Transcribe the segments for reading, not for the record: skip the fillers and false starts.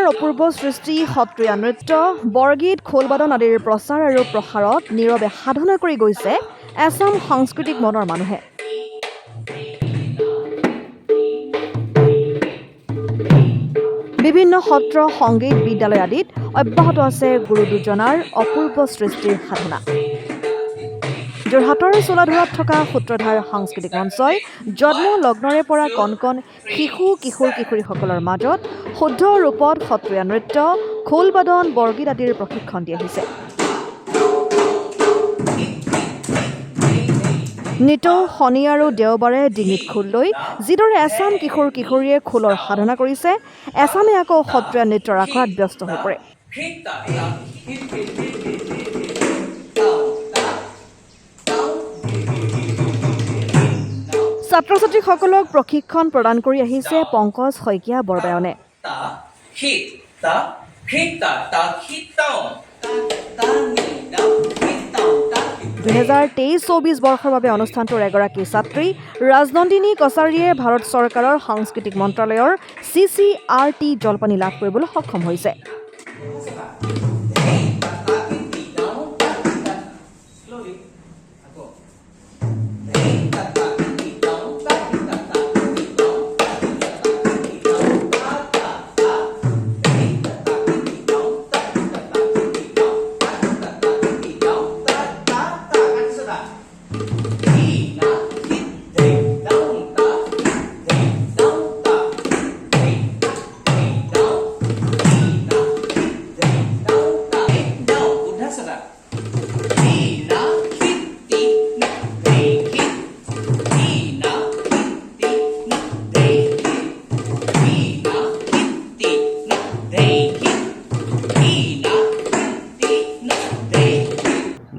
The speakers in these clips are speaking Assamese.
অপূৰ্ব সৃষ্টি সত্ৰীয়া নৃত্য বৰগীত খোলবাদন আদিৰ প্ৰচাৰ আৰু প্ৰসাৰত নীৰৱে সাধনা কৰি গৈছে এছাম সাংস্কৃতিক মনৰ মানুহে বিভিন্ন সত্ৰ সংগীত বিদ্যালয় আদিত অব্যাহত আছে গুৰু দুজনাৰ অপূৰ্ব সৃষ্টিৰ সাধনা যোৰহাটৰ চোলাধৰাত থকা সূত্ৰধাৰ সাংস্কৃতিক মঞ্চই জন্ম লগ্নৰে পৰা কণ শিশু কিশোৰ কিশোৰীসকলৰ মাজত শুদ্ধ ৰূপত সত্ৰীয়া নৃত্য খোলবাদন বৰগীত আদিৰ প্ৰশিক্ষণ দি আহিছে নিতৌ শনি আৰু দেওবাৰে ডিঙিত খোল লৈ যিদৰে এছাম কিশোৰ কিশোৰীয়ে খোলৰ সাধনা কৰিছে এছামে আকৌ সত্ৰীয়া নৃত্যৰ আখৰাত ব্যস্ত হৈ পৰে ছাত্ৰ ছাত্ৰীসকলক প্ৰশিক্ষণ প্ৰদান কৰি আহিছে পংকজ শইকীয়া বৰবায়নে 2023-24 বৰ্ষৰ বাবে অনুষ্ঠানটোৰ এগৰাকী ছাত্ৰী ৰাজনন্দিনী কছাৰীয়ে ভাৰত চৰকাৰৰ সাংস্কৃতিক মন্ত্ৰালয়ৰ CCRT জলপানী লাভ কৰিবলৈ সক্ষম হৈছে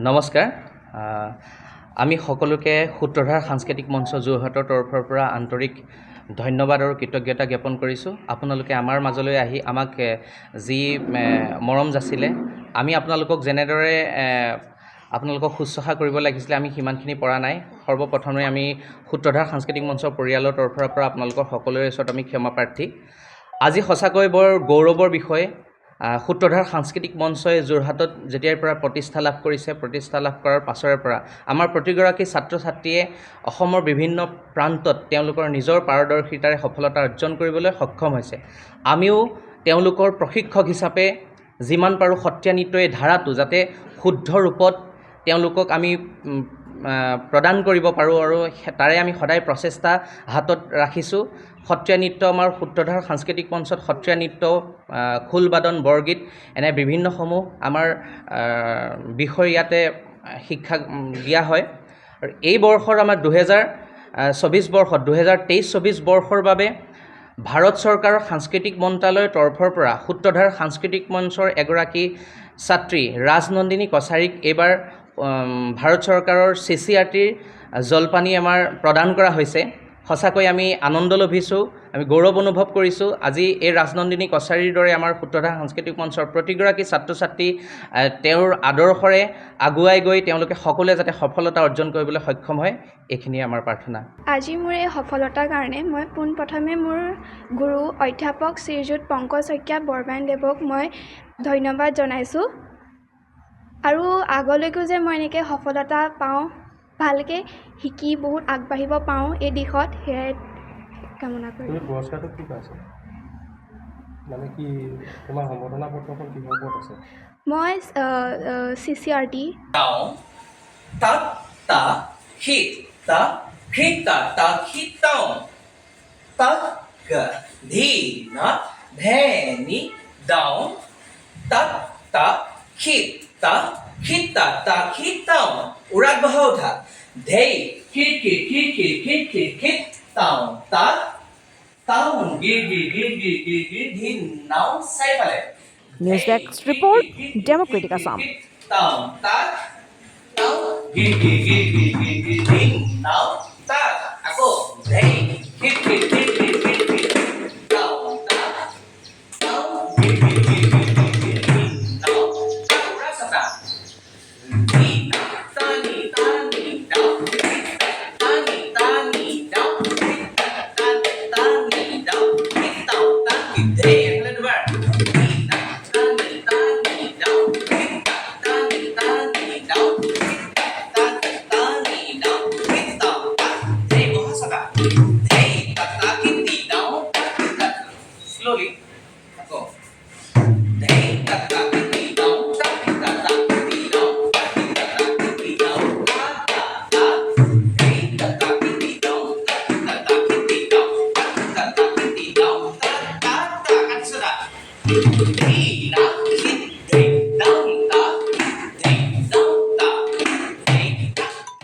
নমস্কাৰ আমি সকলোকে সূত্ৰধাৰ সাংস্কৃতিক মঞ্চ যোৰহাটৰ তৰফৰ পৰা আন্তৰিক ধন্যবাদ আৰু কৃতজ্ঞতা জ্ঞাপন কৰিছোঁ আপোনালোকে আমাৰ মাজলৈ আহি আমাক যি মৰম যাচিলে আমি আপোনালোকক যেনেদৰে আপোনালোকক শুশ্ৰূষা কৰিব লাগিছিলে আমি সিমানখিনি পৰা নাই সৰ্বপ্ৰথমে আমি সূত্ৰধাৰ সাংস্কৃতিক মঞ্চৰ পৰিয়ালৰ তৰফৰ পৰা আপোনালোকৰ সকলোৰে ওচৰত আমি ক্ষমা প্ৰাৰ্থী আজি সঁচাকৈ বৰ গৌৰৱৰ বিষয় সূত্ৰধাৰ সাংস্কৃতিক মঞ্চই যোৰহাটত যেতিয়াৰ পৰা প্ৰতিষ্ঠা লাভ কৰিছে প্ৰতিষ্ঠা লাভ কৰাৰ পাছৰে পৰা আমাৰ প্ৰতিগৰাকী ছাত্ৰ ছাত্ৰীয়ে অসমৰ বিভিন্ন প্ৰান্তত তেওঁলোকৰ নিজৰ পাৰদৰ্শিতাৰে সফলতা অৰ্জন কৰিবলৈ সক্ষম হৈছে আমিও তেওঁলোকৰ প্ৰশিক্ষক হিচাপে যিমান পাৰোঁ সত্ৰীয়া নৃত্যৰ এই ধাৰাটো যাতে শুদ্ধ ৰূপত তেওঁলোকক আমি প্ৰদান কৰিব পাৰোঁ আৰু তাৰে আমি সদায় প্ৰচেষ্টা হাতত ৰাখিছোঁ সত্ৰীয়া নৃত্য আমাৰ সূত্ৰধাৰ সাংস্কৃতিক মঞ্চত সত্ৰীয়া নৃত্য খোলবাদন বৰগীত এনে বিভিন্নসমূহ আমাৰ বিষয় ইয়াতে শিক্ষা দিয়া হয় আৰু এই বৰ্ষৰ আমাৰ 2024 বৰ্ষত 2023-24 বৰ্ষৰ বাবে ভাৰত চৰকাৰৰ সাংস্কৃতিক মন্ত্ৰালয়ৰ তৰফৰ পৰা সূত্ৰধাৰ সাংস্কৃতিক মঞ্চৰ এগৰাকী ছাত্ৰী ৰাজনন্দিনী কছাৰীক এইবাৰ ভাৰত চৰকাৰৰ CCRTৰ জলপানী আমাৰ প্ৰদান কৰা হৈছে সঁচাকৈ আমি আনন্দ লভিছোঁ আমি গৌৰৱ অনুভৱ কৰিছোঁ আজি এই ৰাজনন্দিনী কছাৰীৰ দৰে আমাৰ সূত্ৰধাৰ সাংস্কৃতিক মঞ্চৰ প্ৰতিগৰাকী ছাত্ৰ ছাত্ৰী তেওঁৰ আদৰ্শৰে আগুৱাই গৈ তেওঁলোকে সকলোৱে যাতে সফলতা অৰ্জন কৰিবলৈ সক্ষম হয় এইখিনিয়ে আমাৰ প্ৰাৰ্থনা আজি মোৰ এই সফলতাৰ কাৰণে মই পোনপ্ৰথমে মোৰ গুৰু অধ্যাপক শ্ৰীযুত পংকজ শইকীয়া বৰবায়নদেৱক মই ধন্যবাদ জনাইছোঁ আৰু আগলৈকো যে মই এনেকৈ সফলতা পাওঁ ভালকৈ শিকি বহুত আগবাঢ়িব পাওঁ এই দিশত সেয়াই কামনা কৰিম তুমি পুৰস্কাৰটো কি পাইছা মানে কি তোমাৰ সম্বৰ্ধনা পত্ৰখন কিহৰ ওপৰত আছে মই CCRT তা তা হি তা হি তা তা হি তাও তা গ ধি না ধে নি দাও তা তা হি তা খিতা তা খিতাও উৰাত বহা উঠা ধেই খিট খিট খিট খিট খিট খিট খিট তাও তা তাও গি গি গি গি গি গি ধি নাও চাইফালে news desk report democratic Assam তাও তা তাও গি গি গি গি গি ধি নাও